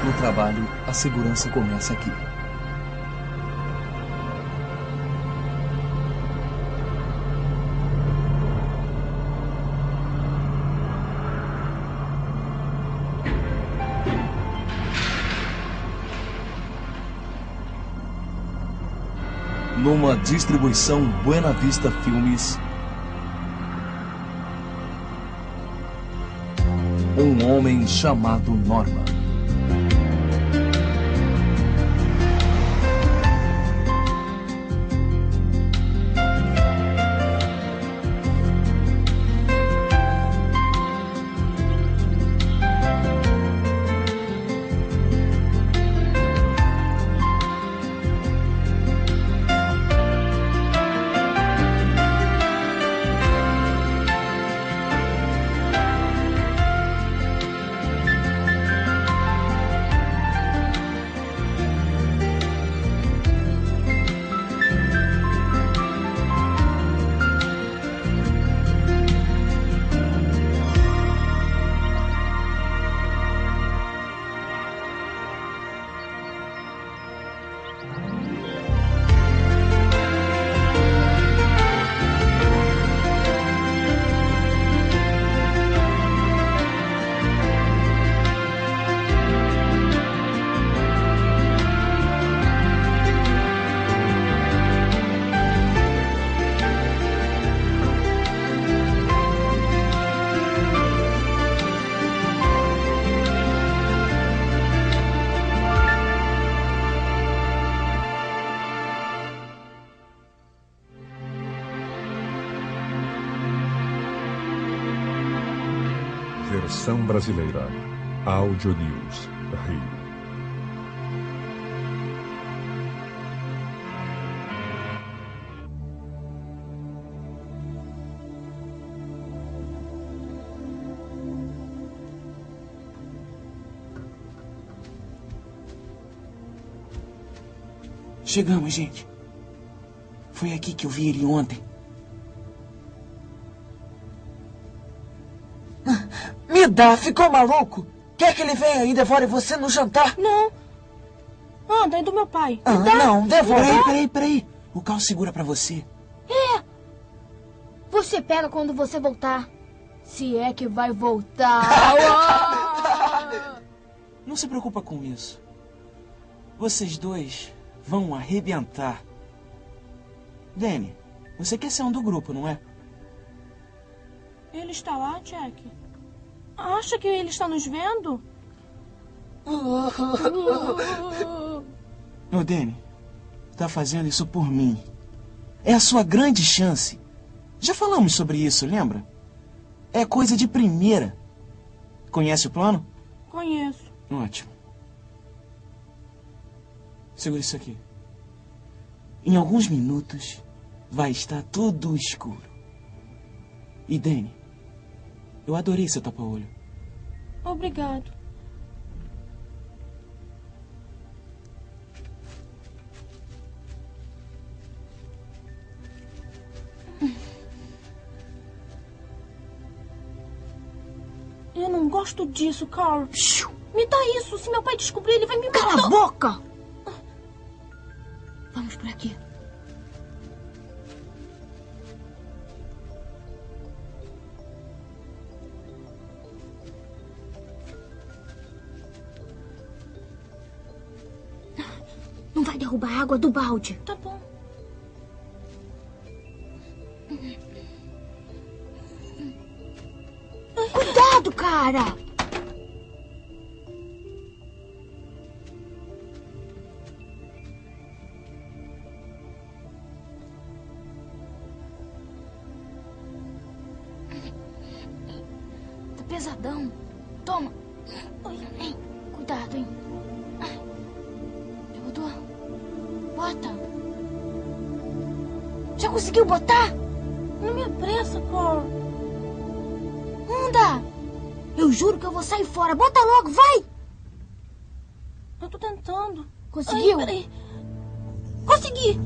No trabalho, a segurança começa aqui. Numa distribuição Buena Vista Filmes, um homem chamado Norman. Versão brasileira. Audio News, Rio. Chegamos, gente. Foi aqui que eu vi ele ontem. Me dá, ficou maluco? Quer que ele venha e devore você no jantar? Não. Anda, é do meu pai. Não, devolve. Peraí. O Carl segura pra você. Você pega quando você voltar. Se é que vai voltar. Não se preocupa com isso. Vocês dois vão arrebentar. Danny, você quer ser um do grupo, não é? Ele está lá, Jack? Acha que ele está nos vendo? Ô, Danny, tá fazendo isso por mim. É a sua grande chance. Já falamos sobre isso, lembra? É coisa de primeira. Conhece o plano? Conheço. Ótimo. Segura isso aqui. Em alguns minutos vai estar tudo escuro. E Danny, eu adorei seu tapa-olho. Obrigado. Eu não gosto disso, Carl. Me dá isso. Se meu pai descobrir, ele vai me matar. Cala a boca! Vamos por aqui. Não vai derrubar a água do balde. Tá bom. Cuidado, cara! Tá pesadão. Toma. Vem. Cuidado, hein? Já botou? Bota. Já conseguiu botar? Não me apressa, Carl. Anda! Eu juro que eu vou sair fora. Bota logo, vai! Eu tô tentando. Conseguiu? Ai, peraí. Consegui!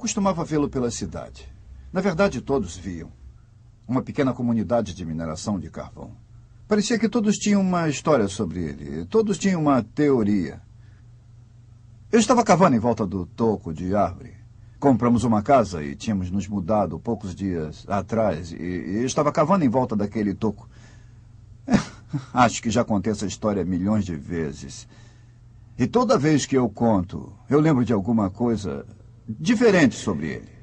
costumava vê-lo pela cidade. Na verdade, todos viam. Uma pequena comunidade de mineração de carvão. Parecia que todos tinham uma história sobre ele. Todos tinham uma teoria. Eu estava cavando em volta do toco de árvore. Compramos uma casa e tínhamos nos mudado poucos dias atrás. E eu estava cavando em volta daquele toco. Acho que já contei essa história milhões de vezes. E toda vez que eu conto, eu lembro de alguma coisa diferente sobre ele.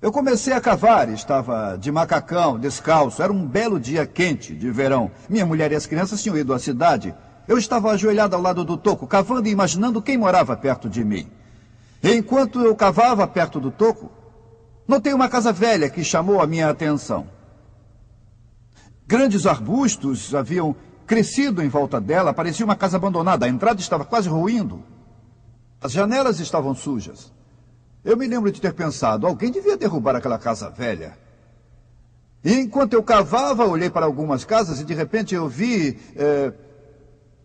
Eu comecei a cavar, estava de macacão, descalço. Era um belo dia quente, de verão. Minha mulher e as crianças tinham ido à cidade. Eu estava ajoelhado ao lado do toco, cavando e imaginando quem morava perto de mim. E enquanto eu cavava perto do toco, notei uma casa velha que chamou a minha atenção. Grandes arbustos haviam crescido em volta dela, parecia uma casa abandonada. A entrada estava quase ruindo. As janelas estavam sujas. Eu me lembro de ter pensado, alguém devia derrubar aquela casa velha. E enquanto eu cavava, olhei para algumas casas e de repente eu vi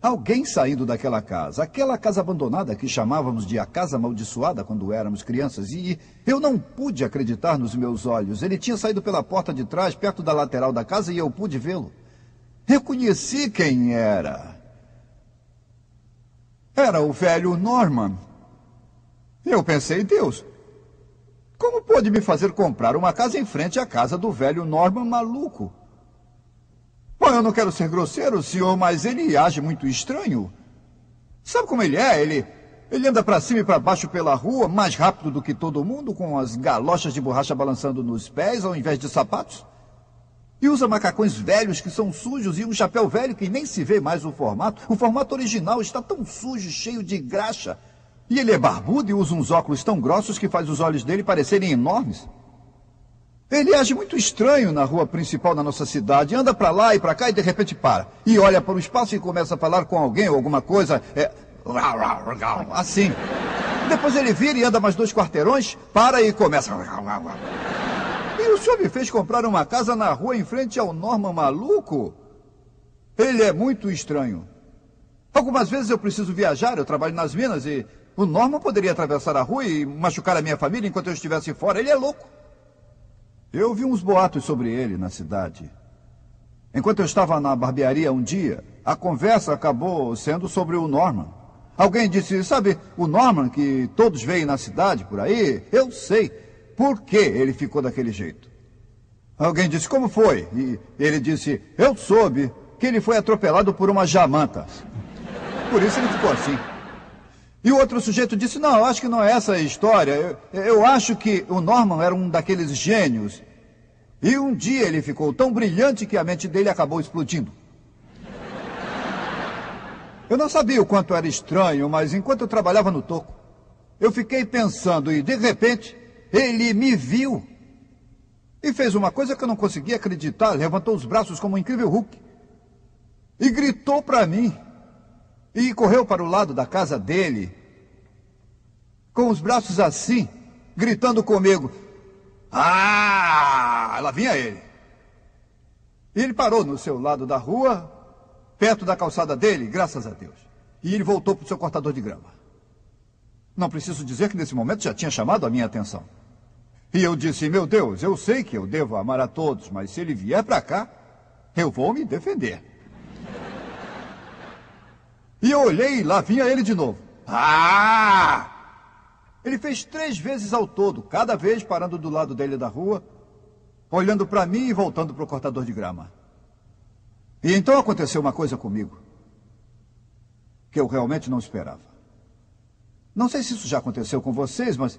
alguém saindo daquela casa. Aquela casa abandonada que chamávamos de a casa amaldiçoada quando éramos crianças. E eu não pude acreditar nos meus olhos. Ele tinha saído pela porta de trás, perto da lateral da casa, e eu pude vê-lo. Reconheci quem era. Era o velho Norman. Eu pensei, Deus, como pôde me fazer comprar uma casa em frente à casa do velho Norman maluco? Bom, eu não quero ser grosseiro, senhor, mas ele age muito estranho. Sabe como ele é? Ele anda para cima e para baixo pela rua, mais rápido do que todo mundo, com as galochas de borracha balançando nos pés ao invés de sapatos. E usa macacões velhos que são sujos e um chapéu velho que nem se vê mais o formato. O formato original está tão sujo, cheio de graxa. E ele é barbudo e usa uns óculos tão grossos que faz os olhos dele parecerem enormes. Ele age muito estranho na rua principal da nossa cidade. Anda para lá e para cá e de repente para. E olha para o espaço e começa a falar com alguém ou alguma coisa. Assim. Depois ele vira e anda mais 2 quarteirões, para e começa. E o senhor me fez comprar uma casa na rua em frente ao Norman maluco? Ele é muito estranho. Algumas vezes eu preciso viajar, eu trabalho nas minas e o Norman poderia atravessar a rua e machucar a minha família enquanto eu estivesse fora. Ele é louco. Eu vi uns boatos sobre ele na cidade. Enquanto eu estava na barbearia um dia, a conversa acabou sendo sobre o Norman. Alguém disse, sabe, o Norman que todos veem na cidade por aí? Eu sei. Por que ele ficou daquele jeito? Alguém disse, como foi? E ele disse, eu soube que ele foi atropelado por uma jamanta. Por isso ele ficou assim. E o outro sujeito disse, não, eu acho que não é essa a história. Eu acho que o Norman era um daqueles gênios. E um dia ele ficou tão brilhante que a mente dele acabou explodindo. Eu não sabia o quanto era estranho, mas enquanto eu trabalhava no toco, eu fiquei pensando e, de repente, ele me viu. E fez uma coisa que eu não conseguia acreditar. Levantou os braços como um incrível Hulk. E gritou para mim. E correu para o lado da casa dele, com os braços assim, gritando comigo. Ah! Lá vinha ele. E ele parou no seu lado da rua, perto da calçada dele, graças a Deus. E ele voltou para o seu cortador de grama. Não preciso dizer que nesse momento já tinha chamado a minha atenção. E eu disse, meu Deus, eu sei que eu devo amar a todos, mas se ele vier para cá, eu vou me defender. E eu olhei e lá vinha ele de novo. Ah! Ele fez 3 vezes ao todo, cada vez parando do lado dele da rua, olhando para mim e voltando para o cortador de grama. E então aconteceu uma coisa comigo, que eu realmente não esperava. Não sei se isso já aconteceu com vocês, mas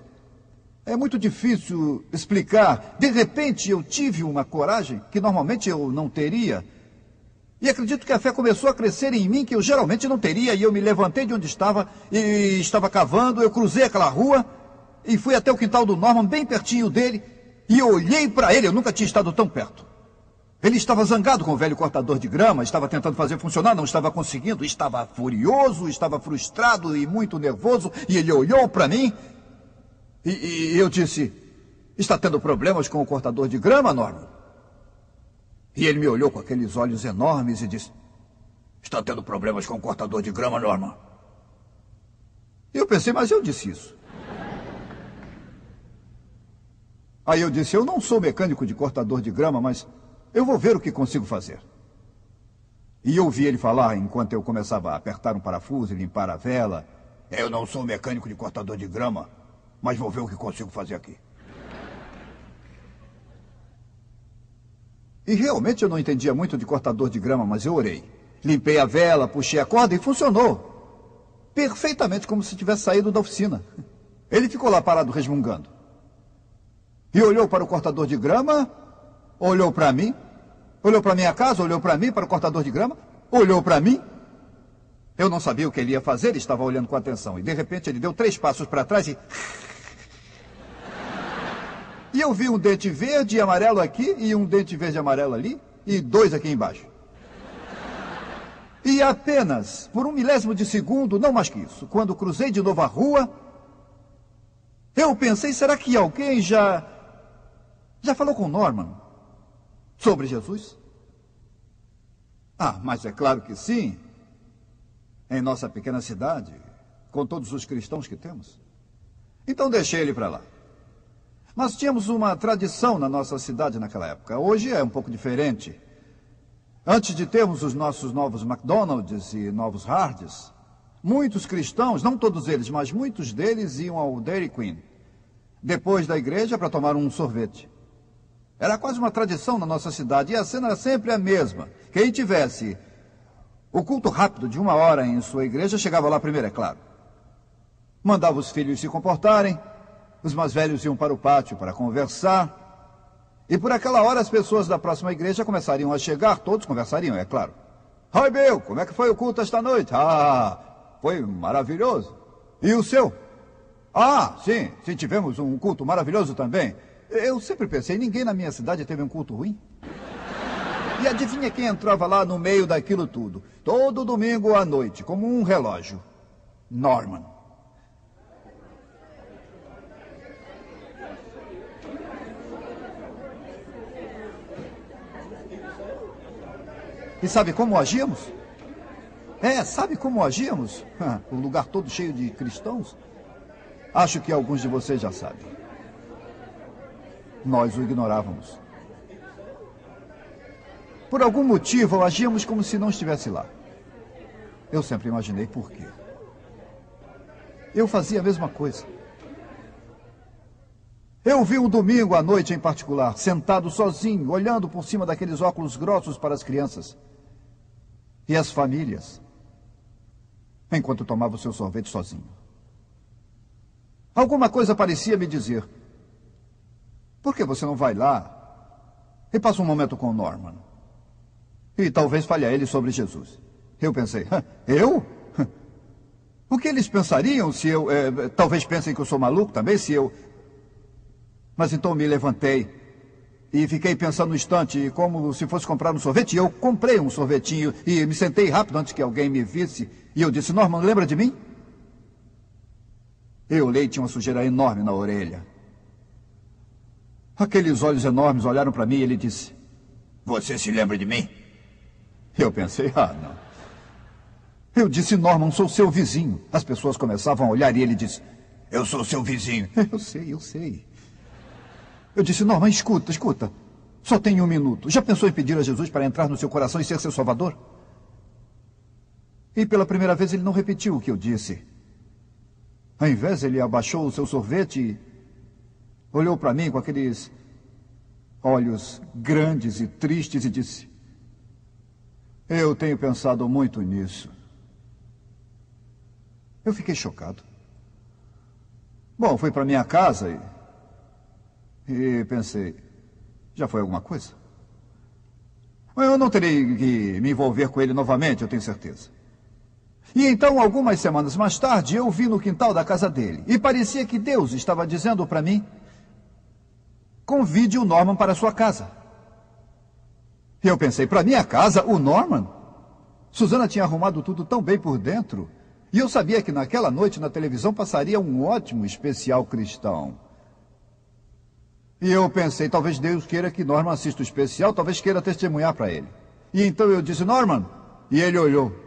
é muito difícil explicar. De repente eu tive uma coragem que normalmente eu não teria. E acredito que a fé começou a crescer em mim, que eu geralmente não teria. E eu me levantei de onde estava e estava cavando. Eu cruzei aquela rua e fui até o quintal do Norman, bem pertinho dele. E eu olhei para ele, eu nunca tinha estado tão perto. Ele estava zangado com o velho cortador de grama, estava tentando fazer funcionar, não estava conseguindo. Estava furioso, estava frustrado e muito nervoso. E ele olhou para mim e eu disse, está tendo problemas com o cortador de grama, Norman? E ele me olhou com aqueles olhos enormes e disse, está tendo problemas com o cortador de grama, Norman? E eu pensei, mas eu disse isso. Aí eu disse, eu não sou mecânico de cortador de grama, mas eu vou ver o que consigo fazer. E eu ouvi ele falar, enquanto eu começava a apertar um parafuso e limpar a vela, eu não sou mecânico de cortador de grama, mas vou ver o que consigo fazer aqui. E realmente eu não entendia muito de cortador de grama, mas eu orei. Limpei a vela, puxei a corda e funcionou. Perfeitamente como se tivesse saído da oficina. Ele ficou lá parado resmungando. E olhou para o cortador de grama, olhou para mim, olhou para minha casa, olhou para mim, para o cortador de grama, olhou para mim. Eu não sabia o que ele ia fazer, ele estava olhando com atenção. E de repente ele deu 3 passos para trás e... E eu vi um dente verde e amarelo aqui, e um dente verde e amarelo ali, e 2 aqui embaixo. E apenas por 1 milésimo de segundo, não mais que isso, quando cruzei de novo a rua, eu pensei, será que alguém já falou com Norman sobre Jesus? Ah, mas é claro que sim. Em nossa pequena cidade, com todos os cristãos que temos. Então deixei ele para lá. Nós tínhamos uma tradição na nossa cidade naquela época. Hoje é um pouco diferente. Antes de termos os nossos novos McDonald's e novos Hardee's, muitos cristãos, não todos eles, mas muitos deles iam ao Dairy Queen, depois da igreja, para tomar um sorvete. Era quase uma tradição na nossa cidade, e a cena era sempre a mesma. Quem tivesse o culto rápido de 1 hora em sua igreja, chegava lá primeiro, é claro. Mandava os filhos se comportarem, os mais velhos iam para o pátio para conversar, e por aquela hora as pessoas da próxima igreja começariam a chegar, todos conversariam, é claro. Oi, Bill, como é que foi o culto esta noite? Ah, foi maravilhoso. E o seu? Ah, sim, tivemos um culto maravilhoso também. Eu sempre pensei, ninguém na minha cidade teve um culto ruim. E adivinha quem entrava lá no meio daquilo tudo? Todo domingo à noite, como um relógio. Norman. E sabe como agíamos? Sabe como agíamos? O lugar todo cheio de cristãos. Acho que alguns de vocês já sabem. Nós o ignorávamos. Por algum motivo, agíamos como se não estivesse lá. Eu sempre imaginei por quê. Eu fazia a mesma coisa. Eu vi um domingo à noite em particular, sentado sozinho, olhando por cima daqueles óculos grossos para as crianças e as famílias, enquanto tomava o seu sorvete sozinho. Alguma coisa parecia me dizer, por que você não vai lá e passa um momento com o Norman? E talvez fale a ele sobre Jesus. Eu pensei, eu? O que eles pensariam se eu... talvez pensem que eu sou maluco também, se eu... Mas então me levantei e fiquei pensando no instante, como se fosse comprar um sorvete. E eu comprei um sorvetinho e me sentei rápido antes que alguém me visse. E eu disse, Norman, lembra de mim? Eu olhei e tinha uma sujeira enorme na orelha. Aqueles olhos enormes olharam para mim e ele disse, você se lembra de mim? Eu pensei, não. Eu disse, Norman, sou seu vizinho. As pessoas começavam a olhar e ele disse, eu sou seu vizinho. Eu sei. Eu disse, Norman, escuta. Só tem 1 minuto. Já pensou em pedir a Jesus para entrar no seu coração e ser seu salvador? E pela primeira vez ele não repetiu o que eu disse. Ao invés, ele abaixou o seu sorvete e olhou para mim com aqueles olhos grandes e tristes e disse, eu tenho pensado muito nisso. Eu fiquei chocado. Bom, fui para minha casa e pensei, já foi alguma coisa? Eu não terei que me envolver com ele novamente, eu tenho certeza. E então, algumas semanas mais tarde, eu vi no quintal da casa dele. E parecia que Deus estava dizendo para mim, convide o Norman para a sua casa. E eu pensei, para minha casa, o Norman? Susana tinha arrumado tudo tão bem por dentro. E eu sabia que naquela noite na televisão passaria um ótimo especial cristão. E eu pensei, talvez Deus queira que Norman assista o especial, talvez queira testemunhar para ele. E então eu disse, Norman, e ele olhou.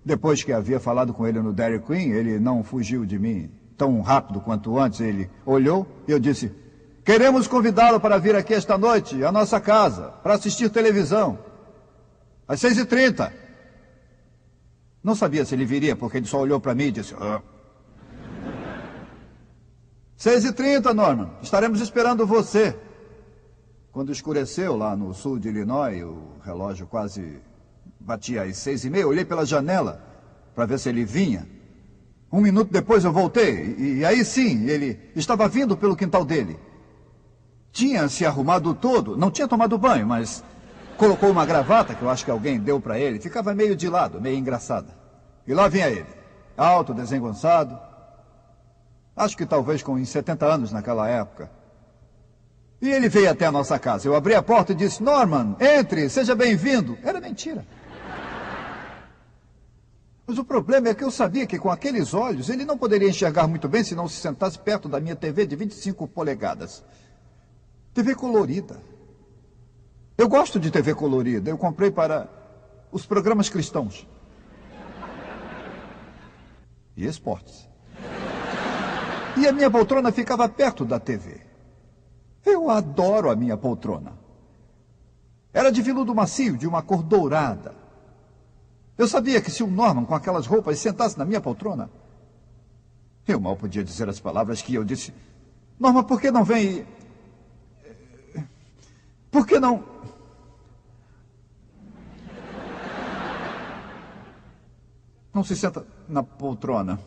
Depois que havia falado com ele no Dairy Queen, ele não fugiu de mim tão rápido quanto antes. Ele olhou e eu disse, Queremos convidá-lo para vir aqui esta noite, à nossa casa, para assistir televisão. Às 6h30. Não sabia se ele viria, porque ele só olhou para mim e disse... 6h30, Norman. Estaremos esperando você. Quando escureceu lá no sul de Illinois, o relógio quase batia às 6h30, olhei pela janela para ver se ele vinha. 1 minuto depois eu voltei, e aí sim, ele estava vindo pelo quintal dele. Tinha se arrumado todo, não tinha tomado banho, mas colocou uma gravata que eu acho que alguém deu para ele. Ficava meio de lado, meio engraçada. E lá vinha ele, alto, desengonçado. Acho que talvez com uns 70 anos naquela época. E ele veio até a nossa casa. Eu abri a porta e disse, Norman, entre, seja bem-vindo. Era mentira. Mas o problema é que eu sabia que com aqueles olhos ele não poderia enxergar muito bem se não se sentasse perto da minha TV de 25 polegadas. TV colorida. Eu gosto de TV colorida. Eu comprei para os programas cristãos. E esportes. E a minha poltrona ficava perto da TV. Eu adoro a minha poltrona. Era de veludo macio, de uma cor dourada. Eu sabia que se o Norman, com aquelas roupas, sentasse na minha poltrona, eu mal podia dizer as palavras que eu disse. Norman, por que não vem... Por que não... Não se senta na poltrona?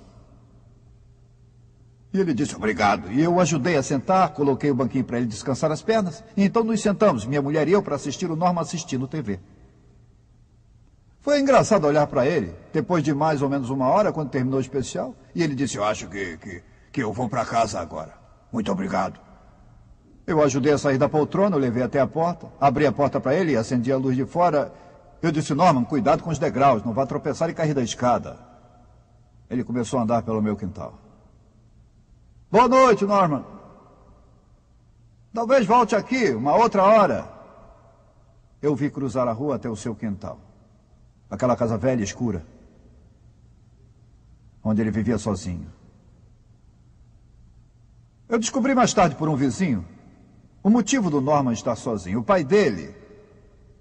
E ele disse, obrigado. E eu o ajudei a sentar, coloquei o banquinho para ele descansar as pernas. E então nos sentamos, minha mulher e eu, para assistir o Norman assistindo TV. Foi engraçado olhar para ele, depois de mais ou menos 1 hora, quando terminou o especial. E ele disse, eu acho que eu vou para casa agora. Muito obrigado. Eu ajudei a sair da poltrona, eu levei até a porta, abri a porta para ele e acendi a luz de fora. Eu disse, Norman, cuidado com os degraus, não vá tropeçar e cair da escada. Ele começou a andar pelo meu quintal. Boa noite, Norman. Talvez volte aqui, uma outra hora. Eu vi cruzar a rua até o seu quintal. Aquela casa velha e escura, onde ele vivia sozinho. Eu descobri mais tarde por um vizinho o motivo do Norman estar sozinho. O pai dele,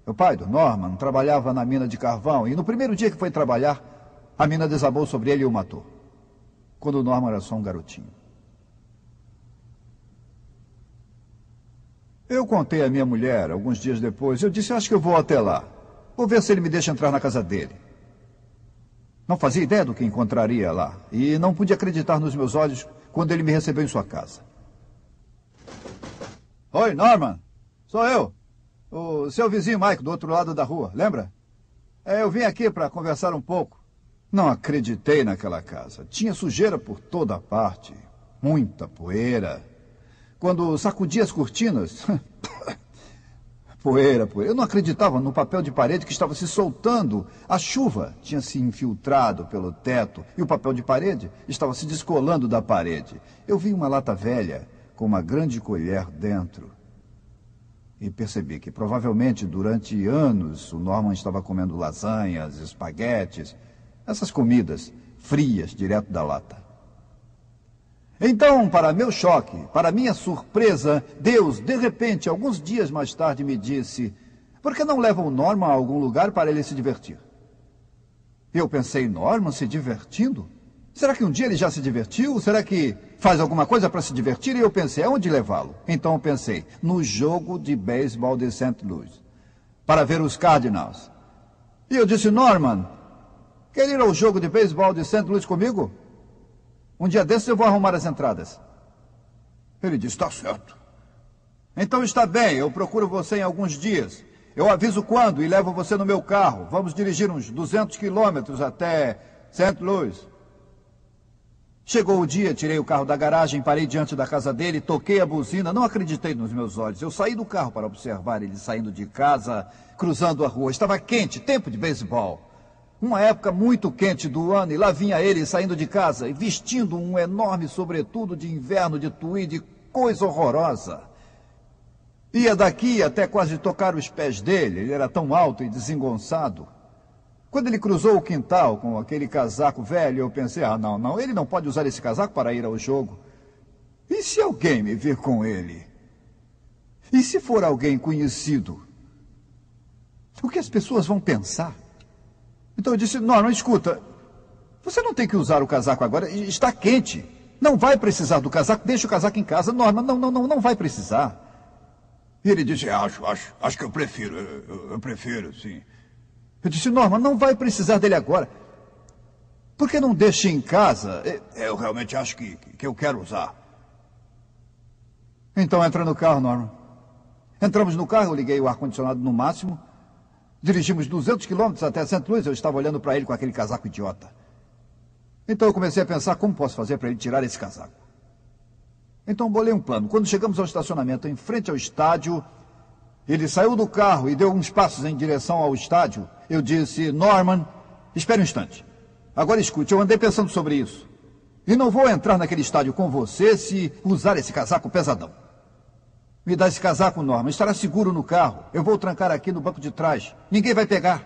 o pai do Norman, trabalhava na mina de carvão e no primeiro dia que foi trabalhar, a mina desabou sobre ele e o matou. Quando o Norman era só um garotinho. Eu contei à minha mulher, alguns dias depois, eu disse, acho que eu vou até lá. Vou ver se ele me deixa entrar na casa dele. Não fazia ideia do que encontraria lá. E não pude acreditar nos meus olhos quando ele me recebeu em sua casa. Oi, Norman. Sou eu. O seu vizinho Mike, do outro lado da rua. Lembra? Eu vim aqui para conversar um pouco. Não acreditei naquela casa. Tinha sujeira por toda parte. Muita poeira. Quando sacudi as cortinas... Poeira. Eu não acreditava no papel de parede que estava se soltando. A chuva tinha se infiltrado pelo teto e o papel de parede estava se descolando da parede. Eu vi uma lata velha com uma grande colher dentro. E percebi que provavelmente durante anos o Norman estava comendo lasanhas, espaguetes, essas comidas frias direto da lata. Então, para meu choque, para minha surpresa, Deus, de repente, alguns dias mais tarde, me disse, por que não leva o Norman a algum lugar para ele se divertir? Eu pensei, Norman se divertindo? Será que um dia ele já se divertiu? Será que faz alguma coisa para se divertir? E eu pensei, aonde levá-lo? Então eu pensei, no jogo de beisebol de St. Louis, para ver os Cardinals. E eu disse, Norman, quer ir ao jogo de beisebol de St. Louis comigo? Um dia desses eu vou arrumar as entradas. Ele disse, está certo. Então está bem, eu procuro você em alguns dias. Eu aviso quando e levo você no meu carro. Vamos dirigir uns 200 quilômetros até St. Louis. Chegou o dia, tirei o carro da garagem, parei diante da casa dele, toquei a buzina, não acreditei nos meus olhos. Eu saí do carro para observar ele saindo de casa, cruzando a rua. Estava quente, tempo de beisebol. Uma época muito quente do ano, e lá vinha ele saindo de casa e vestindo um enorme sobretudo de inverno de tweed, coisa horrorosa. Ia daqui até quase tocar os pés dele, ele era tão alto e desengonçado. Quando ele cruzou o quintal com aquele casaco velho, eu pensei, não, ele não pode usar esse casaco para ir ao jogo. E se alguém me vir com ele? E se for alguém conhecido? O que as pessoas vão pensar? Então eu disse, Norman, escuta, você não tem que usar o casaco agora, está quente. Não vai precisar do casaco, deixa o casaco em casa. Norman, não vai precisar. E ele disse, acho que eu prefiro, eu prefiro, sim. Eu disse, Norman, não vai precisar dele agora. Por que não deixa em casa? Eu realmente acho que eu quero usar. Então entra no carro, Norman. Entramos no carro, eu liguei o ar-condicionado no máximo. Dirigimos 200 quilômetros até St. Louis. Eu estava olhando para ele com aquele casaco idiota. Então eu comecei a pensar como posso fazer para ele tirar esse casaco. Então bolei um plano. Quando chegamos ao estacionamento em frente ao estádio, ele saiu do carro e deu uns passos em direção ao estádio. Eu disse, Norman, espere um instante. Agora escute, eu andei pensando sobre isso. E não vou entrar naquele estádio com você se usar esse casaco pesadão. Me dá esse casaco, Norman. Estará seguro no carro. Eu vou trancar aqui no banco de trás. Ninguém vai pegar.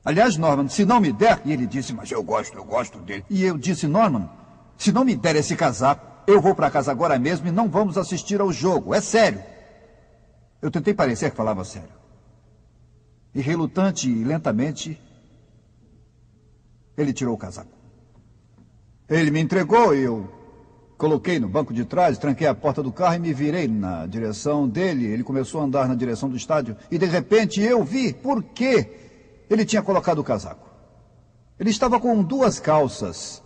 Aliás, Norman, se não me der... E ele disse, mas eu gosto dele. E eu disse, Norman, se não me der esse casaco, eu vou para casa agora mesmo e não vamos assistir ao jogo. É sério. Eu tentei parecer que falava sério. E relutante e lentamente, ele tirou o casaco. Ele me entregou e eu coloquei no banco de trás, tranquei a porta do carro e me virei na direção dele. Ele começou a andar na direção do estádio e, de repente, eu vi por que ele tinha colocado o casaco. Ele estava com duas calças,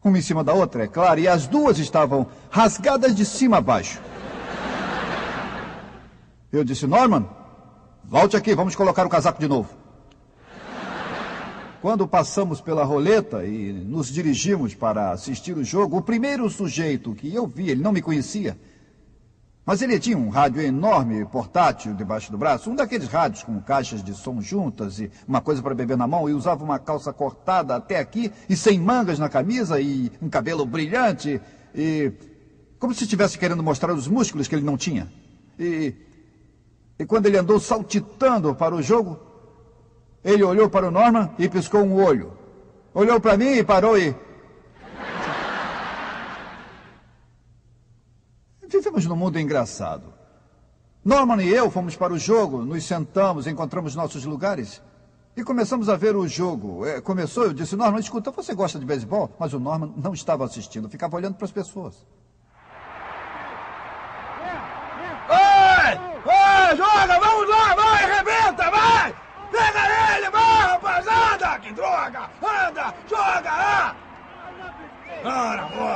uma em cima da outra, é claro, e as duas estavam rasgadas de cima a baixo. Eu disse, Norman, volte aqui, vamos colocar o casaco de novo. Quando passamos pela roleta e nos dirigimos para assistir o jogo, o primeiro sujeito que eu vi, ele não me conhecia, mas ele tinha um rádio enorme, portátil, debaixo do braço, um daqueles rádios com caixas de som juntas e uma coisa para beber na mão, e usava uma calça cortada até aqui e sem mangas na camisa e um cabelo brilhante e como se estivesse querendo mostrar os músculos que ele não tinha. E quando ele andou saltitando para o jogo, ele olhou para o Norman e piscou um olho. Olhou para mim e parou e... Vivemos num mundo engraçado. Norman e eu fomos para o jogo, nos sentamos, encontramos nossos lugares e começamos a ver o jogo. Começou, eu disse, Norman, escuta, você gosta de beisebol? Mas o Norman não estava assistindo, ficava olhando para as pessoas. Vai, joga, vamos lá, vai, arrebenta, vai! Pega ele, vai, rapaziada! Que droga! Anda, joga lá!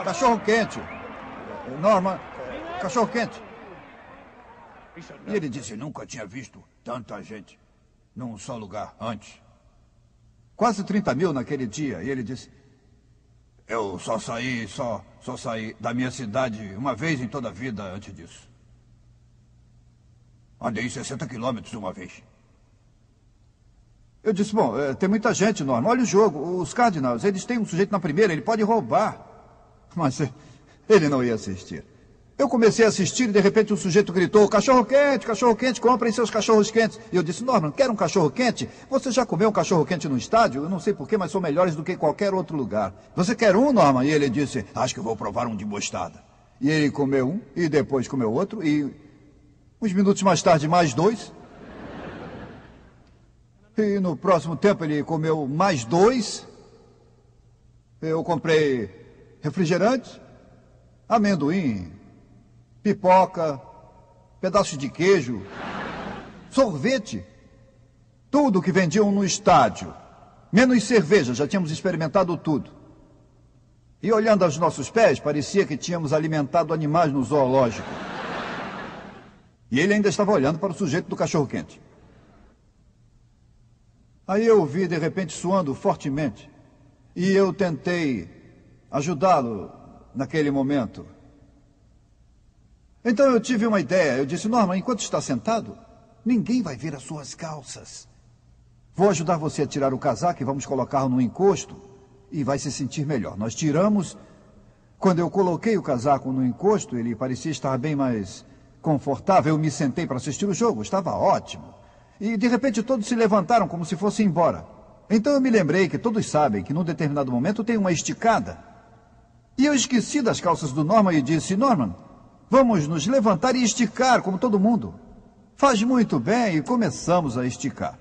Cachorro quente. Norman, cachorro quente. E ele disse, nunca tinha visto tanta gente num só lugar antes. Quase 30 mil naquele dia. E ele disse, eu só saí da minha cidade uma vez em toda a vida antes disso. Andei 60 quilômetros uma vez. Eu disse, bom, tem muita gente, Norman. Olha o jogo. Os Cardinals, eles têm um sujeito na primeira, ele pode roubar. Mas ele não ia assistir. Eu comecei a assistir e, de repente, um sujeito gritou, cachorro quente, comprem seus cachorros quentes. E eu disse, Norman, quer um cachorro quente? Você já comeu um cachorro quente no estádio? Eu não sei porquê, mas são melhores do que qualquer outro lugar. Você quer um, Norman? E ele disse, acho que eu vou provar um de mostarda. E ele comeu um, e depois comeu outro, e uns minutos mais tarde, mais dois. E no próximo tempo ele comeu mais dois. Eu comprei refrigerante, amendoim, pipoca, pedaços de queijo, sorvete. Tudo que vendiam no estádio. Menos cerveja, já tínhamos experimentado tudo. E olhando aos nossos pés, parecia que tínhamos alimentado animais no zoológico. E ele ainda estava olhando para o sujeito do cachorro-quente. Aí eu o vi, de repente, suando fortemente. E eu tentei ajudá-lo naquele momento. Então eu tive uma ideia. Eu disse, Norman, enquanto está sentado, ninguém vai ver as suas calças. Vou ajudar você a tirar o casaco e vamos colocá-lo no encosto. E vai se sentir melhor. Nós tiramos. Quando eu coloquei o casaco no encosto, ele parecia estar bem mais confortável. Eu me sentei para assistir o jogo. Estava ótimo. E, de repente, todos se levantaram como se fossem embora. Então eu me lembrei que todos sabem que num determinado momento tem uma esticada. E eu esqueci das calças do Norman e disse, Norman, Vamos nos levantar e esticar, como todo mundo. Faz muito bem, e começamos a esticar.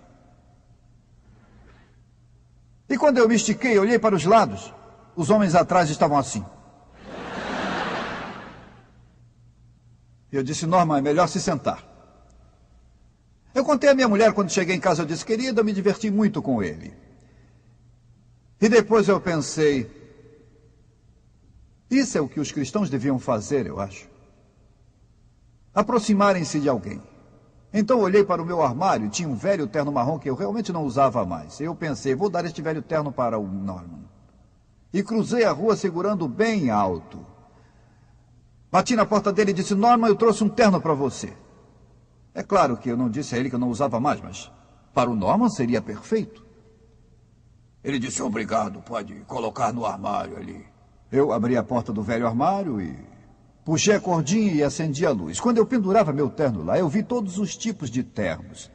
E quando eu me estiquei, olhei para os lados. Os homens atrás estavam assim. Eu disse, Norman, é melhor se sentar. Eu contei à minha mulher quando cheguei em casa, eu disse, querida, eu me diverti muito com ele. E depois eu pensei, isso é o que os cristãos deviam fazer, eu acho. Aproximarem-se de alguém. Então eu olhei para o meu armário e tinha um velho terno marrom que eu realmente não usava mais. Eu pensei, vou dar este velho terno para o Norman. E cruzei a rua segurando bem alto. Bati na porta dele e disse, Norman, eu trouxe um terno para você. É claro que eu não disse a ele que eu não usava mais, mas para o Norman seria perfeito. Ele disse, obrigado, pode colocar no armário ali. Eu abri a porta do velho armário e puxei a cordinha e acendi a luz. Quando eu pendurava meu terno lá, eu vi todos os tipos de ternos.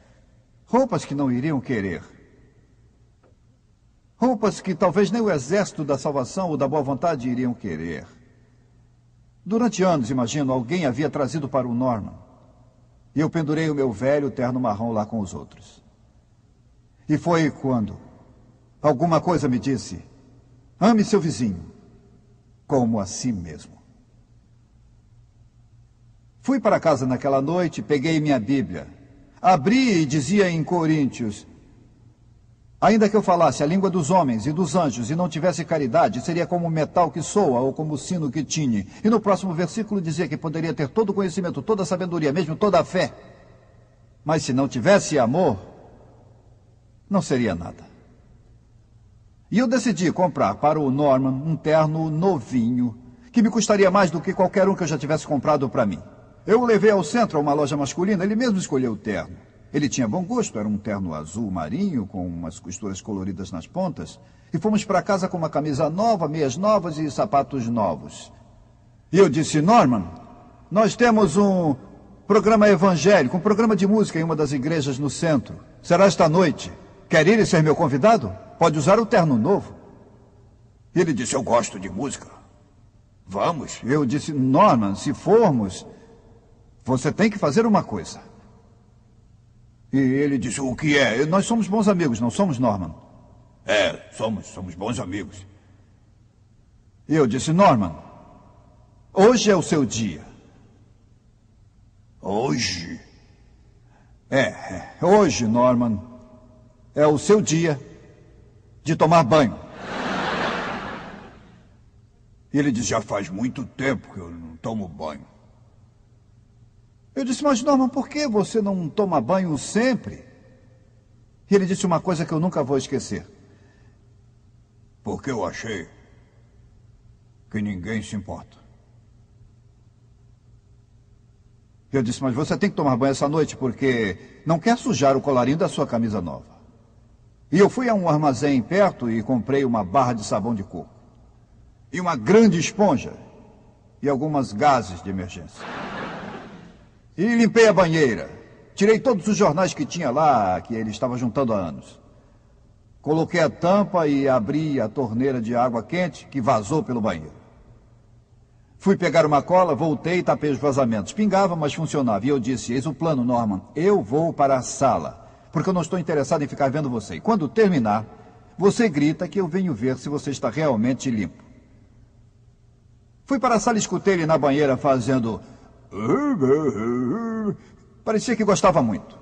Roupas que não iriam querer. Roupas que talvez nem o exército da salvação ou da boa vontade iriam querer. Durante anos, imagino, alguém havia trazido para o Norman. E eu pendurei o meu velho terno marrom lá com os outros. E foi quando alguma coisa me disse, ame seu vizinho como a si mesmo. Fui para casa naquela noite, peguei minha Bíblia. Abri e dizia em Coríntios, ainda que eu falasse a língua dos homens e dos anjos e não tivesse caridade, seria como o metal que soa ou como o sino que tine. E no próximo versículo dizia que poderia ter todo o conhecimento, toda a sabedoria, mesmo toda a fé. Mas se não tivesse amor, não seria nada. E eu decidi comprar para o Norman um terno novinho, que me custaria mais do que qualquer um que eu já tivesse comprado para mim. Eu o levei ao centro, a uma loja masculina, ele mesmo escolheu o terno. Ele tinha bom gosto, era um terno azul marinho, com umas costuras coloridas nas pontas. E fomos para casa com uma camisa nova, meias novas e sapatos novos. E eu disse, Norman, nós temos um programa evangélico, um programa de música em uma das igrejas no centro. Será esta noite. Quer ir e ser meu convidado? Pode usar o terno novo. E ele disse, eu gosto de música. Vamos. Eu disse, Norman, se formos, você tem que fazer uma coisa. E ele disse, o que é? Nós somos bons amigos, não somos, Norman? É, somos bons amigos. E eu disse, Norman, hoje é o seu dia. Hoje? Hoje, Norman, é o seu dia de tomar banho. E ele disse, já faz muito tempo que eu não tomo banho. Eu disse, mas Norman, por que você não toma banho sempre? E ele disse uma coisa que eu nunca vou esquecer. Porque eu achei que ninguém se importa. Eu disse, mas você tem que tomar banho essa noite porque não quer sujar o colarinho da sua camisa nova. E eu fui a um armazém perto e comprei uma barra de sabão de coco. E uma grande esponja. E algumas gases de emergência. E limpei a banheira. Tirei todos os jornais que tinha lá, que ele estava juntando há anos. Coloquei a tampa e abri a torneira de água quente que vazou pelo banheiro. Fui pegar uma cola, voltei e tapei os vazamentos. Pingava, mas funcionava. E eu disse, eis o plano, Norman. Eu vou para a sala, porque eu não estou interessado em ficar vendo você. E quando terminar, você grita que eu venho ver se você está realmente limpo. Fui para a sala e escutei ele na banheira fazendo... Parecia que gostava muito.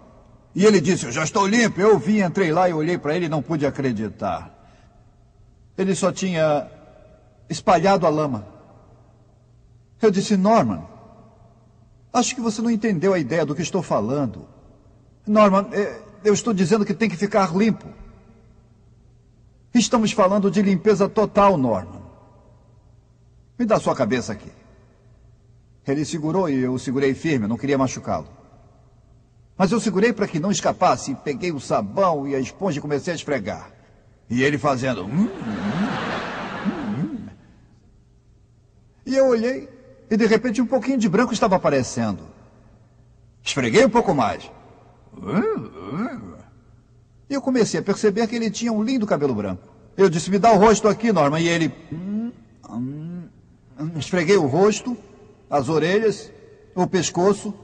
E ele disse, eu já estou limpo. Eu vi, entrei lá e olhei para ele e não pude acreditar. Ele só tinha espalhado a lama. Eu disse, Norman, acho que você não entendeu a ideia do que estou falando. Norman, eu estou dizendo que tem que ficar limpo. Estamos falando de limpeza total, Norman. Me dá sua cabeça aqui. Ele segurou e eu segurei firme, eu não queria machucá-lo. Mas eu segurei para que não escapasse e peguei o sabão e a esponja e comecei a esfregar. E ele fazendo... E eu olhei e de repente um pouquinho de branco estava aparecendo. Esfreguei um pouco mais. E eu comecei a perceber que ele tinha um lindo cabelo branco. Eu disse, me dá o rosto aqui, Norman. E ele... Esfreguei o rosto, as orelhas o pescoço,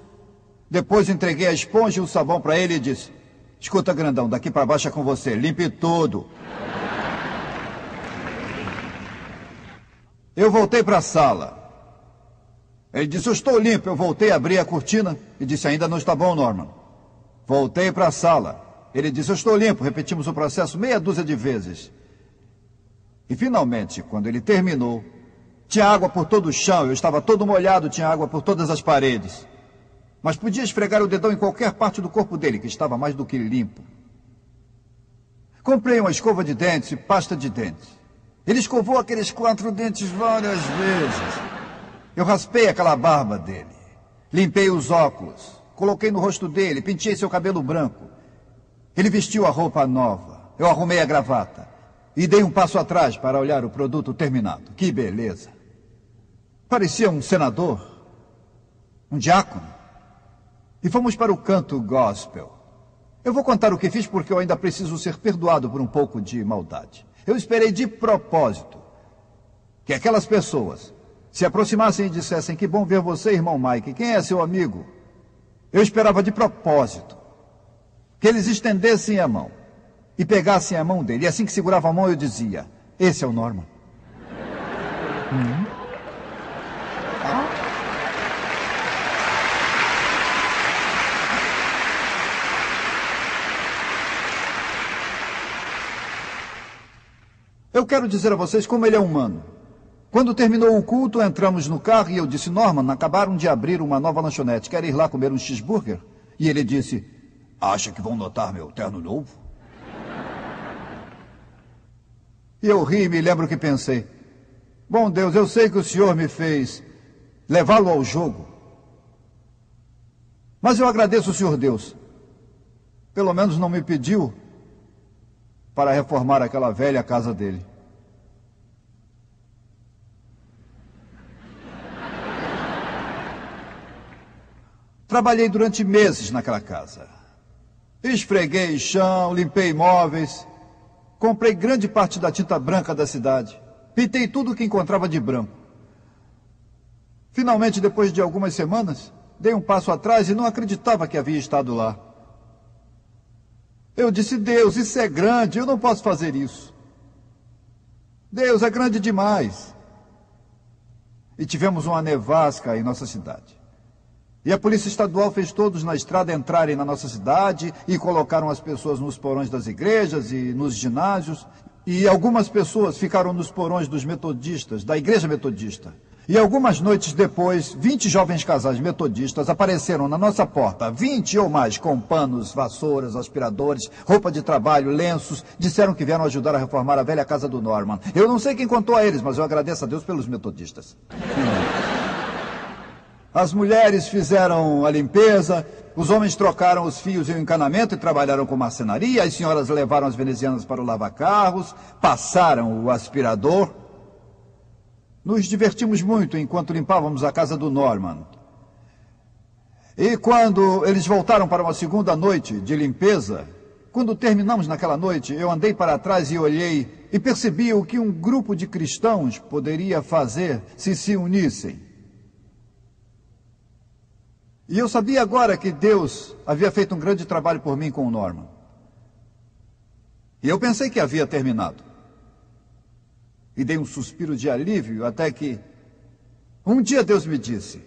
depois entreguei a esponja e o sabão para ele e disse: escuta, grandão, daqui para baixo é com você, limpe tudo. Eu voltei para a sala. Ele disse: eu estou limpo. Eu voltei, abri a cortina e disse: ainda não está bom, Norman. Voltei para a sala. Ele disse: eu estou limpo. Repetimos o processo meia dúzia de vezes. E finalmente, quando ele terminou, tinha água por todo o chão, eu estava todo molhado, tinha água por todas as paredes. Mas podia esfregar o dedão em qualquer parte do corpo dele, que estava mais do que limpo. Comprei uma escova de dentes e pasta de dentes. Ele escovou aqueles 4 dentes várias vezes. Eu raspei aquela barba dele. Limpei os óculos. Coloquei no rosto dele, penteei seu cabelo branco. Ele vestiu a roupa nova. Eu arrumei a gravata. E dei um passo atrás para olhar o produto terminado. Que beleza. Parecia um senador. Um diácono. E fomos para o canto gospel. Eu vou contar o que fiz porque eu ainda preciso ser perdoado por um pouco de maldade. Eu esperei de propósito que aquelas pessoas se aproximassem e dissessem: que bom ver você, irmão Mike. Quem é seu amigo? Eu esperava de propósito que eles estendessem a mão e pegassem a mão dele. E assim que segurava a mão eu dizia: esse é o Norman. Eu quero dizer a vocês como ele é humano. Quando terminou o culto, entramos no carro e eu disse: Norman, acabaram de abrir uma nova lanchonete. Quer ir lá comer um cheeseburger? E ele disse: acha que vão notar meu terno novo? E eu ri e me lembro que pensei: bom Deus, eu sei que o senhor me fez levá-lo ao jogo. Mas eu agradeço o senhor Deus. Pelo menos não me pediu para reformar aquela velha casa dele. Trabalhei durante meses naquela casa. Esfreguei chão, limpei móveis, comprei grande parte da tinta branca da cidade, pintei tudo o que encontrava de branco. Finalmente, depois de algumas semanas, dei um passo atrás e não acreditava que havia estado lá. Eu disse: Deus, isso é grande, eu não posso fazer isso. Deus, é grande demais. E tivemos uma nevasca em nossa cidade. E a polícia estadual fez todos na estrada entrarem na nossa cidade e colocaram as pessoas nos porões das igrejas e nos ginásios. E algumas pessoas ficaram nos porões dos metodistas, da igreja metodista. E algumas noites depois, 20 jovens casais metodistas apareceram na nossa porta, 20 ou mais, com panos, vassouras, aspiradores, roupa de trabalho, lenços. Disseram que vieram ajudar a reformar a velha casa do Norman. Eu não sei quem contou a eles, mas eu agradeço a Deus pelos metodistas. As mulheres fizeram a limpeza, os homens trocaram os fios e o encanamento e trabalharam com marcenaria, as senhoras levaram as venezianas para o lava-carros, passaram o aspirador. Nos divertimos muito enquanto limpávamos a casa do Norman. E quando eles voltaram para uma segunda noite de limpeza, quando terminamos naquela noite, eu andei para trás e olhei e percebi o que um grupo de cristãos poderia fazer se unissem. E eu sabia agora que Deus havia feito um grande trabalho por mim com o Norman. E eu pensei que havia terminado. E dei um suspiro de alívio até que um dia Deus me disse: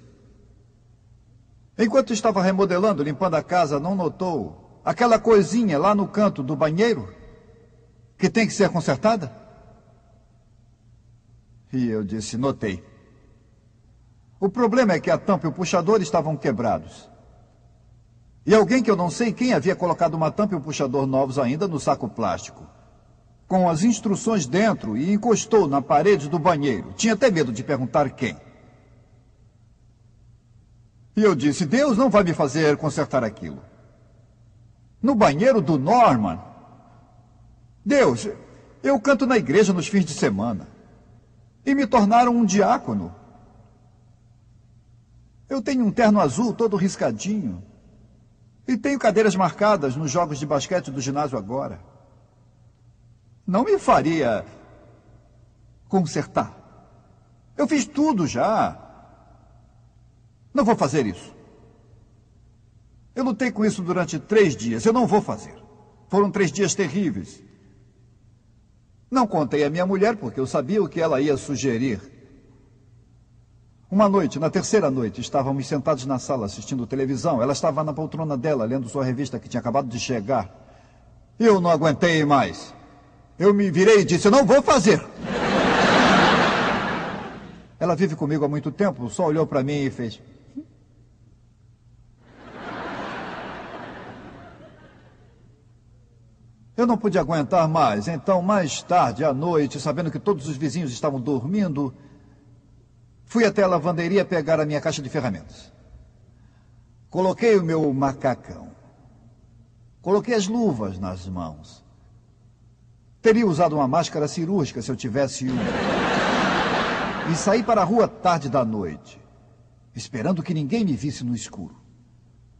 enquanto estava remodelando, limpando a casa, não notou aquela coisinha lá no canto do banheiro que tem que ser consertada? E eu disse: notei. O problema é que a tampa e o puxador estavam quebrados. E alguém que eu não sei quem havia colocado uma tampa e um puxador novos ainda no saco plástico, com as instruções dentro, e encostou na parede do banheiro. Tinha até medo de perguntar quem. E eu disse: Deus não vai me fazer consertar aquilo. No banheiro do Norman? Deus, eu canto na igreja nos fins de semana. E me tornaram um diácono. Eu tenho um terno azul todo riscadinho. E tenho cadeiras marcadas nos jogos de basquete do ginásio agora. Não me faria consertar. Eu fiz tudo já. Não vou fazer isso. Eu lutei com isso durante 3 dias. Eu não vou fazer. Foram 3 dias terríveis. Não contei à minha mulher porque eu sabia o que ela ia sugerir. Uma noite, na terceira noite, estávamos sentados na sala assistindo televisão. Ela estava na poltrona dela, lendo sua revista que tinha acabado de chegar. Eu não aguentei mais. Eu me virei e disse, eu não vou fazer. Ela vive comigo há muito tempo, só olhou para mim e fez... Eu não pude aguentar mais, então mais tarde, à noite, sabendo que todos os vizinhos estavam dormindo, fui até a lavanderia pegar a minha caixa de ferramentas. Coloquei o meu macacão. Coloquei as luvas nas mãos. Teria usado uma máscara cirúrgica se eu tivesse uma. E saí para a rua tarde da noite, esperando que ninguém me visse no escuro.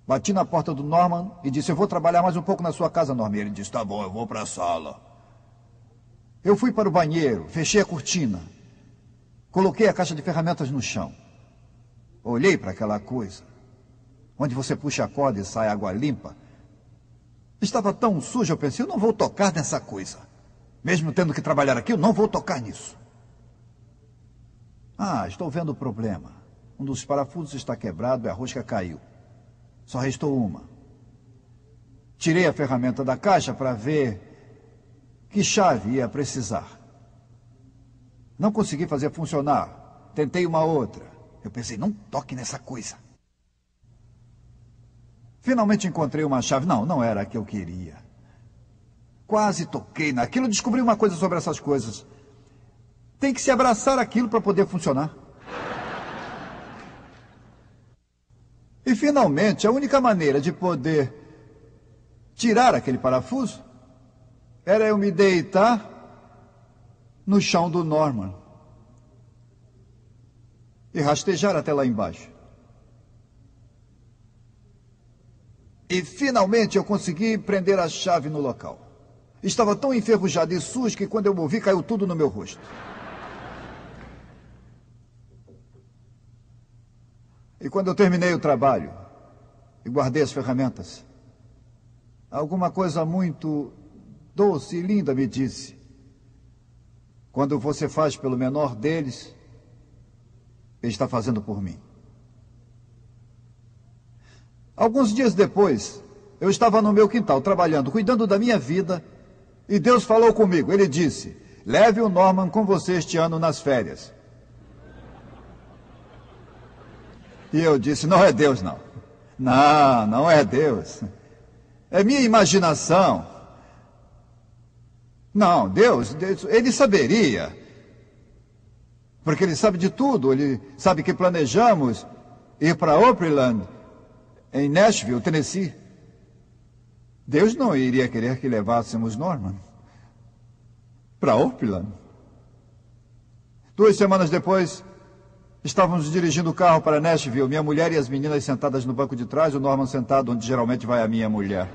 Bati na porta do Norman e disse, eu vou trabalhar mais um pouco na sua casa, Norman. Ele disse, tá bom, eu vou para a sala. Eu fui para o banheiro, fechei a cortina, coloquei a caixa de ferramentas no chão. Olhei para aquela coisa, onde você puxa a corda e sai água limpa. Estava tão sujo, eu pensei, eu não vou tocar nessa coisa. Mesmo tendo que trabalhar aqui, eu não vou tocar nisso. Ah, estou vendo o problema. Um dos parafusos está quebrado e a rosca caiu. Só restou uma. Tirei a ferramenta da caixa para ver que chave ia precisar. Não consegui fazer funcionar. Tentei uma outra. Eu pensei, não toque nessa coisa. Finalmente encontrei uma chave. Não era a que eu queria. Quase toquei naquilo. Descobri uma coisa sobre essas coisas. Tem que se abraçar aquilo para poder funcionar. E, finalmente, a única maneira de poder tirar aquele parafuso era eu me deitar no chão do Norman e rastejar até lá embaixo. E, finalmente, eu consegui prender a chave no local. Estava tão enferrujado e sujo que, quando eu movi, caiu tudo no meu rosto. E quando eu terminei o trabalho e guardei as ferramentas, alguma coisa muito doce e linda me disse, quando você faz pelo menor deles, ele está fazendo por mim. Alguns dias depois, eu estava no meu quintal trabalhando, cuidando da minha vida, e Deus falou comigo. Ele disse, leve o Norman com você este ano nas férias. E eu disse, não é Deus, não. Não é Deus. É minha imaginação. Não, Deus, ele saberia. Porque ele sabe de tudo. Ele sabe que planejamos ir para Opryland, em Nashville, Tennessee. Deus não iria querer que levássemos Norman para Opryland. 2 semanas depois, estávamos dirigindo o carro para Nashville, minha mulher e as meninas sentadas no banco de trás, o Norman sentado onde geralmente vai a minha mulher.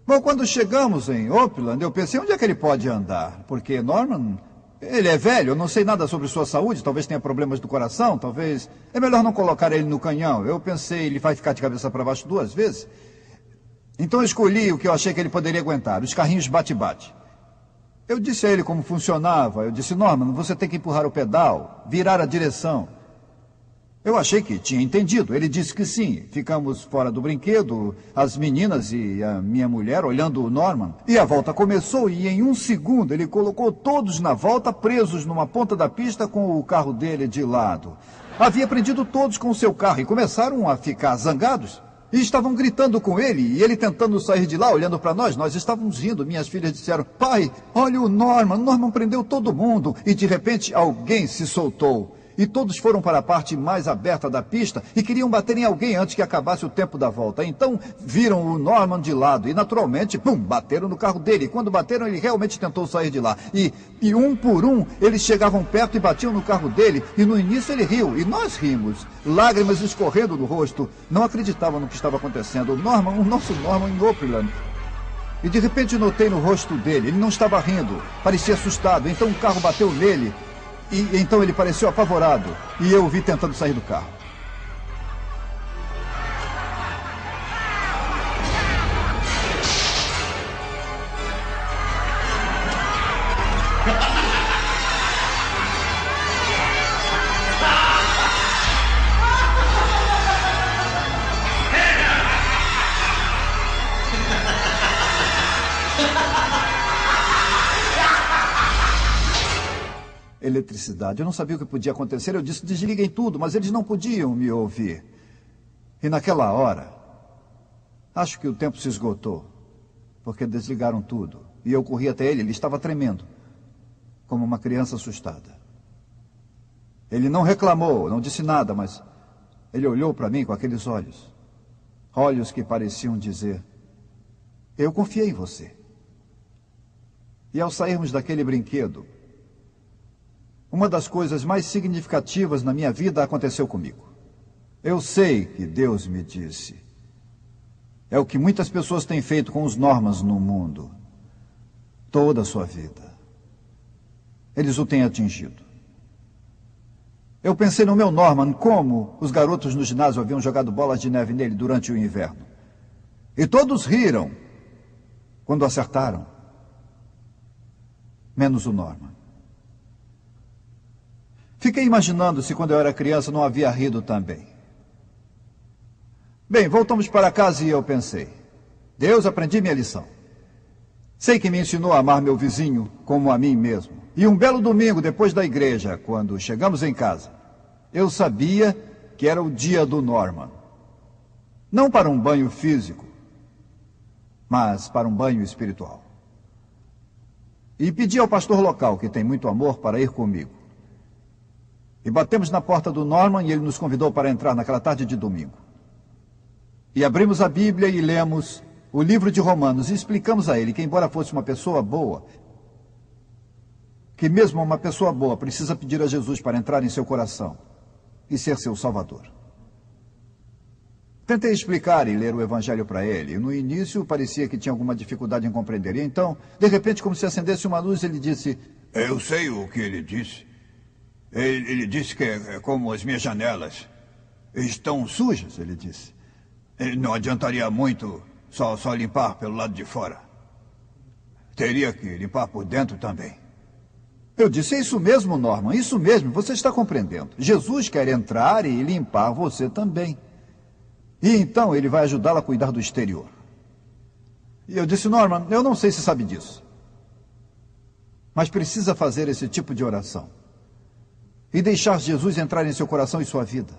Bom, quando chegamos em Opryland, eu pensei, onde é que ele pode andar? Porque Norman, ele é velho, eu não sei nada sobre sua saúde, talvez tenha problemas do coração, talvez... É melhor não colocar ele no canhão. Eu pensei, ele vai ficar de cabeça para baixo 2 vezes. Então eu escolhi o que eu achei que ele poderia aguentar, os carrinhos bate-bate. Eu disse a ele como funcionava. Eu disse, Norman, você tem que empurrar o pedal, virar a direção. Eu achei que tinha entendido. Ele disse que sim. Ficamos fora do brinquedo, as meninas e a minha mulher olhando o Norman. E a volta começou e em 1 segundo ele colocou todos na volta presos numa ponta da pista com o carro dele de lado. Havia prendido todos com o seu carro e começaram a ficar zangados. E estavam gritando com ele, e ele tentando sair de lá, olhando para nós. Nós estávamos rindo. Minhas filhas disseram, pai, olha o Norman prendeu todo mundo. E de repente alguém se soltou. E todos foram para a parte mais aberta da pista e queriam bater em alguém antes que acabasse o tempo da volta. Então viram o Norman de lado e naturalmente, bateram no carro dele. E quando bateram, ele realmente tentou sair de lá. E um por um, eles chegavam perto e batiam no carro dele. E no início ele riu, e nós rimos. Lágrimas escorrendo no rosto. Não acreditavam no que estava acontecendo. O nosso Norman em Opryland. E de repente notei no rosto dele, ele não estava rindo. Parecia assustado. Então o carro bateu nele. E então ele pareceu apavorado e eu o vi tentando sair do carro. Eletricidade. Eu não sabia o que podia acontecer. Eu disse, desliguem tudo, mas eles não podiam me ouvir. E naquela hora, acho que o tempo se esgotou, porque desligaram tudo. E eu corri até ele estava tremendo, como uma criança assustada. Ele não reclamou, não disse nada, mas ele olhou para mim com aqueles olhos. Olhos que pareciam dizer, eu confiei em você. E ao sairmos daquele brinquedo, uma das coisas mais significativas na minha vida aconteceu comigo. Eu sei que Deus me disse. É o que muitas pessoas têm feito com os Normans no mundo. Toda a sua vida. Eles o têm atingido. Eu pensei no meu Norman, como os garotos no ginásio haviam jogado bolas de neve nele durante o inverno. E todos riram quando acertaram. Menos o Norman. Fiquei imaginando se quando eu era criança não havia rido também. Bem, voltamos para casa e eu pensei, Deus, aprendi minha lição. Sei que me ensinou a amar meu vizinho como a mim mesmo. E um belo domingo depois da igreja, quando chegamos em casa, eu sabia que era o dia do Norman. Não para um banho físico, mas para um banho espiritual. E pedi ao pastor local, que tem muito amor, para ir comigo. E batemos na porta do Norman e ele nos convidou para entrar naquela tarde de domingo. E abrimos a Bíblia e lemos o livro de Romanos e explicamos a ele que, embora fosse uma pessoa boa, que mesmo uma pessoa boa precisa pedir a Jesus para entrar em seu coração e ser seu Salvador. Tentei explicar e ler o Evangelho para ele. E no início parecia que tinha alguma dificuldade em compreender. E então, de repente, como se acendesse uma luz, ele disse, eu sei o que ele disse. Ele disse que é como as minhas janelas. Estão sujas, ele disse. Não adiantaria muito só limpar pelo lado de fora. Teria que limpar por dentro também. Eu disse, é isso mesmo, Norman, isso mesmo, você está compreendendo. Jesus quer entrar e limpar você também. E então ele vai ajudá-la a cuidar do exterior. E eu disse, Norman, eu não sei se sabe disso, mas precisa fazer esse tipo de oração. E deixar Jesus entrar em seu coração e sua vida.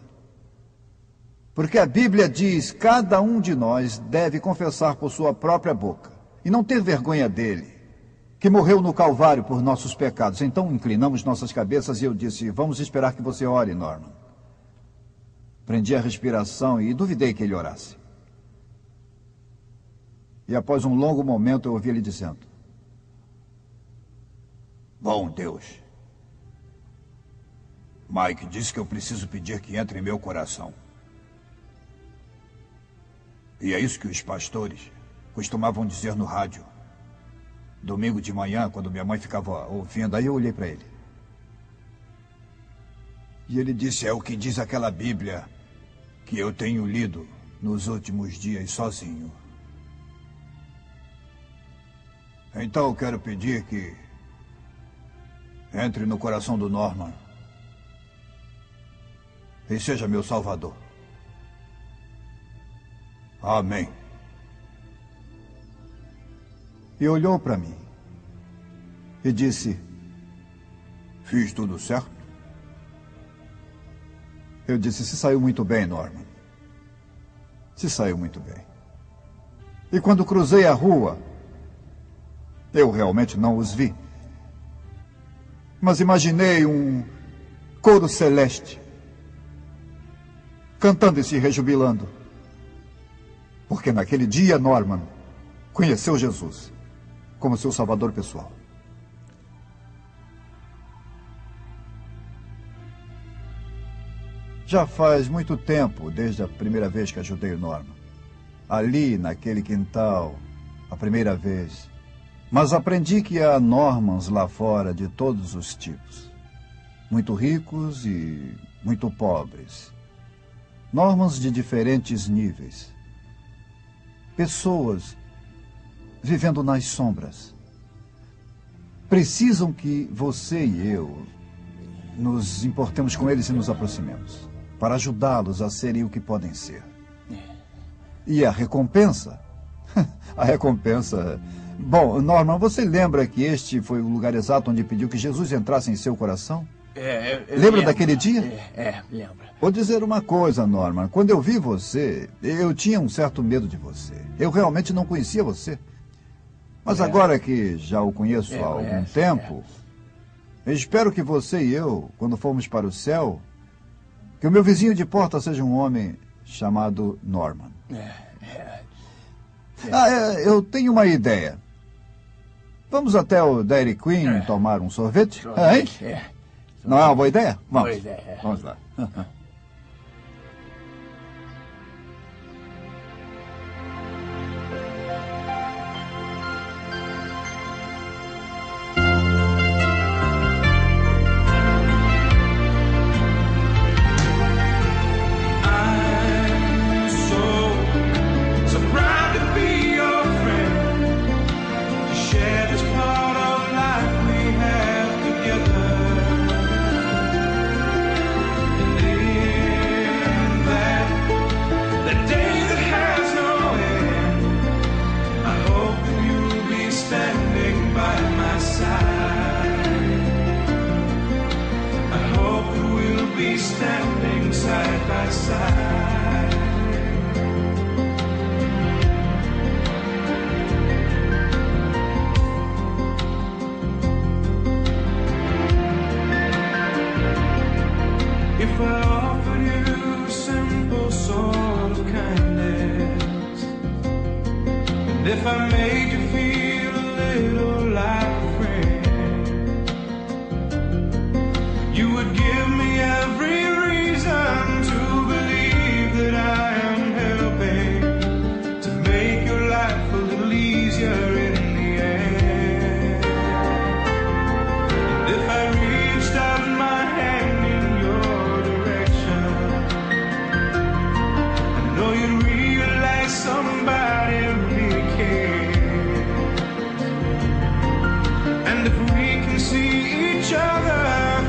Porque a Bíblia diz, cada um de nós deve confessar por sua própria boca. E não ter vergonha dele, que morreu no Calvário por nossos pecados. Então inclinamos nossas cabeças e eu disse, vamos esperar que você ore, Norman. Prendi a respiração e duvidei que ele orasse. E após um longo momento eu ouvi ele dizendo, bom Deus, Mike disse que eu preciso pedir que entre em meu coração. E é isso que os pastores costumavam dizer no rádio. Domingo de manhã, quando minha mãe ficava ouvindo, aí eu olhei para ele. E ele disse, é o que diz aquela Bíblia que eu tenho lido nos últimos dias sozinho. Então eu quero pedir que entre no coração do Norman e seja meu Salvador. Amém. E olhou para mim e disse, fiz tudo certo? Eu disse, se saiu muito bem, Norman. Se saiu muito bem. E quando cruzei a rua, eu realmente não os vi. Mas imaginei um coro celeste cantando e se rejubilando. Porque naquele dia, Norman conheceu Jesus como seu salvador pessoal. Já faz muito tempo, desde a primeira vez que ajudei o Norman. Ali, naquele quintal, a primeira vez. Mas aprendi que há Normans lá fora de todos os tipos. muito ricos e muito pobres. Normans de diferentes níveis. Pessoas vivendo nas sombras. Precisam que você e eu nos importemos com eles e nos aproximemos, para ajudá-los a serem o que podem ser. E a recompensa? A recompensa... Bom, Norman, você lembra que este foi o lugar exato onde pediu que Jesus entrasse em seu coração? Lembra daquele dia? Lembro. Vou dizer uma coisa, Norman. Quando eu vi você, eu tinha um certo medo de você. Eu realmente não conhecia você. Mas agora que já o conheço há algum tempo, espero que você e eu, quando formos para o céu, que o meu vizinho de porta seja um homem chamado Norman. Eu tenho uma ideia. Vamos até o Dairy Queen tomar um sorvete? Hein? Não é uma boa ideia? Vamos. Boa ideia. Vamos lá. Standing side by side. If I offered you a simple sort of kindness, and if I made you feel a little like a friend, you would give me every reason to believe that I am helping to make your life a little easier in the end. And if I reached out my hand in your direction, I know you'd realize somebody really cares. And if we can see each other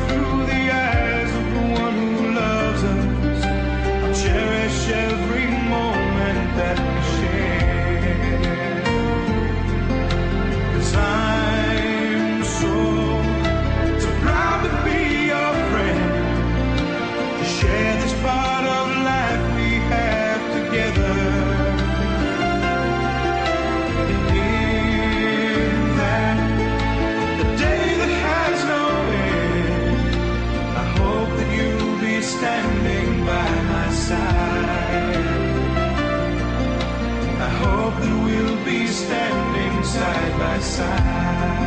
through the eyes of the one who loves us, I'll cherish every moment that we share. 'Cause I'm so proud to be your friend, to share this part of life we have together. And in that, the day that has no end, I hope that you'll be standing by my side. I hope that we'll be standing side by side.